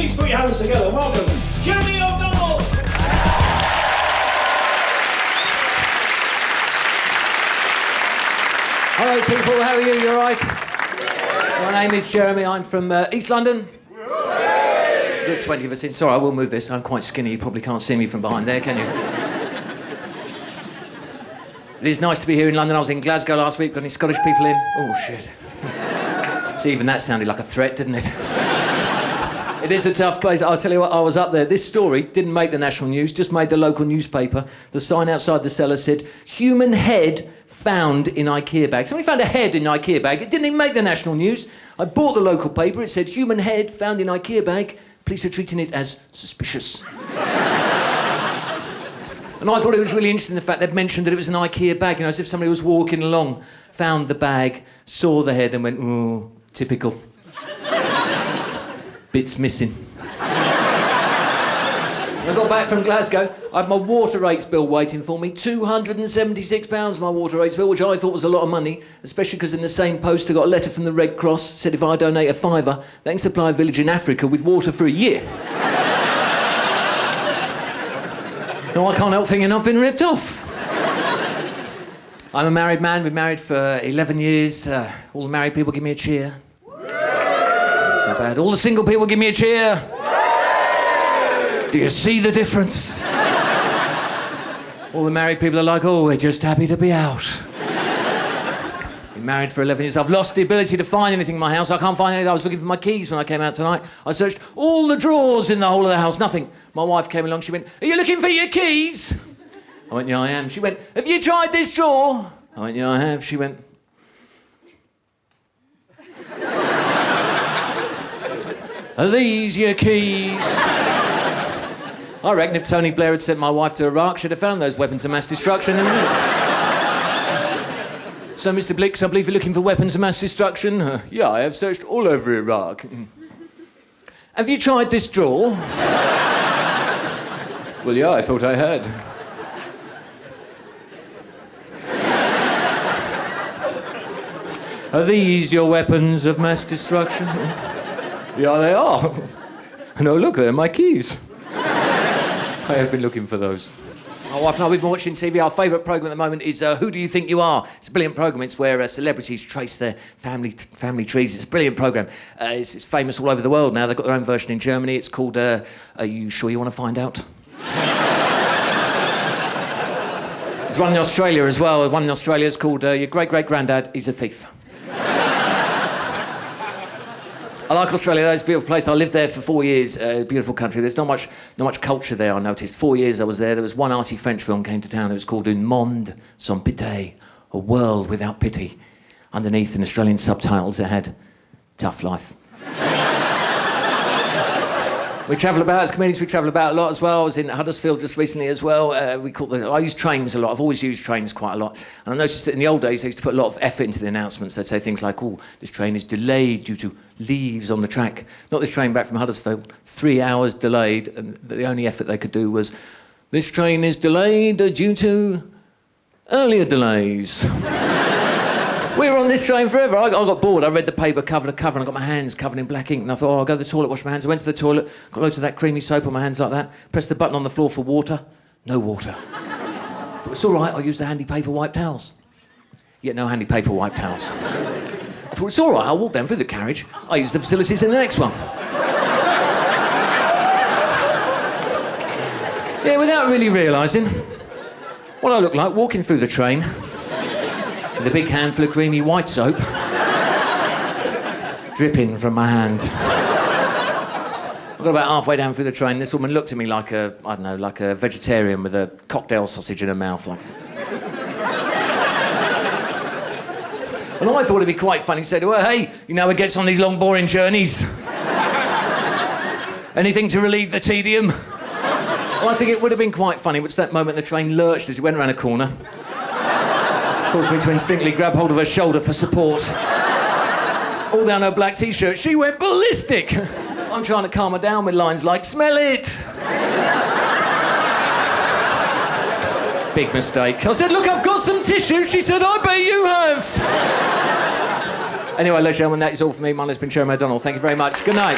Please put your hands together. Welcome, Jeremy O'Donnell. Hello people, how are you? You alright? My name is Jeremy, I'm from East London. Good 20 of us in. Sorry, I will move this. I'm quite skinny, you probably can't see me from behind there, can you? It is nice to be here in London. I was in Glasgow last week. Got any Scottish people in? Oh, shit. See, even that sounded like a threat, didn't it? It is a tough place. I'll tell you what, I was up there. This story didn't make the national news, just made the local newspaper. The sign outside the cellar said, "Human head found in IKEA bag." Somebody found a head in an IKEA bag. It didn't even make the national news. I bought the local paper. It said, "Human head found in IKEA bag. Police are treating it as suspicious." And I thought it was really interesting, the fact they'd mentioned that it was an IKEA bag, you know, as if somebody was walking along, found the bag, saw the head and went, "Oh, typical. Bits missing." When I got back from Glasgow, I had my water rates bill waiting for me. £276 my water rates bill, which I thought was a lot of money, especially because in the same post I got a letter from the Red Cross, said if I donate a £5, they can supply a village in Africa with water for a year. No, I can't help thinking I've been ripped off. I'm a married man, been married for 11 years. All the married people give me a cheer. It's not bad. All the single people give me a cheer. Do you see the difference? All the married people are like, "Oh, we're just happy to be out." Been married for 11 years. I've lost the ability to find anything in my house. I can't find anything. I was looking for my keys when I came out tonight. I searched all the drawers in the whole of the house. Nothing. My wife came along. She went, "Are you looking for your keys?" I went, "Yeah, I am." She went, "Have you tried this drawer?" I went, "Yeah, I have." She went, "Are these your keys?" I reckon if Tony Blair had sent my wife to Iraq, she'd have found those weapons of mass destruction in a minute. "So, Mr. Blix, I believe you're looking for weapons of mass destruction?" "Yeah, I have searched all over Iraq." "Have you tried this drawer?" "Well, yeah, I thought I had." "Are these your weapons of mass destruction?" "Yeah, they are." "No, look, they're my keys." I have been looking for those. My wife and I, we've been watching TV. Our favourite programme at the moment is Who Do You Think You Are? It's a brilliant programme. It's where celebrities trace their family trees. It's a brilliant programme. It's famous all over the world now. They've got their own version in Germany. It's called Are You Sure You Want to Find Out? There's one in Australia as well. One in Australia is called Your Great-Great-Granddad is a Thief. I like Australia, though. It's a beautiful place. I lived there for 4 years. Beautiful country. There's not much culture there, I noticed. 4 years I was there. There was one arty French film came to town. It was called Un Monde Sans Pitié, A World Without Pity. Underneath, in Australian subtitles, it had Tough Life. We travel about, as comedians, we travel about a lot as well. I was in Huddersfield just recently as well. I use trains a lot. I've always used trains quite a lot. And I noticed that in the old days, they used to put a lot of effort into the announcements. They'd say things like, "Oh, this train is delayed due to leaves on the track." Not this train back from Huddersfield, 3 hours delayed. And the only effort they could do was, "This train is delayed due to earlier delays." We were on this train forever. I got bored. I read the paper cover to cover and I got my hands covered in black ink and I thought, "Oh, I'll go to the toilet, wash my hands." I went to the toilet, got loads of that creamy soap on my hands like that, pressed the button on the floor for water. No water. I thought, "It's all right, I'll use the handy paper wipe towels." Yet no handy paper wipe towels. I thought, "It's all right, I'll walk down through the carriage. I'll use the facilities in the next one." Yeah, without really realising what I look like walking through the train with a big handful of creamy white soap dripping from my hand. I got about halfway down through the train. This woman looked at me like a vegetarian with a cocktail sausage in her mouth. Like. And I thought it'd be quite funny. He said, "Well, hey, you know, it gets on these long, boring journeys. Anything to relieve the tedium?" Well, I think it would have been quite funny, which that moment the train lurched as it went around a corner. Caused me to instinctively grab hold of her shoulder for support. All down her black T-shirt, she went ballistic. I'm trying to calm her down with lines like, "Smell it!" Big mistake. I said, "Look, I've got some tissue." She said, "I bet you have." Anyway, ladies and gentlemen, that is all for me. My name's been Jeremy O'Donnell. Thank you very much. Good night.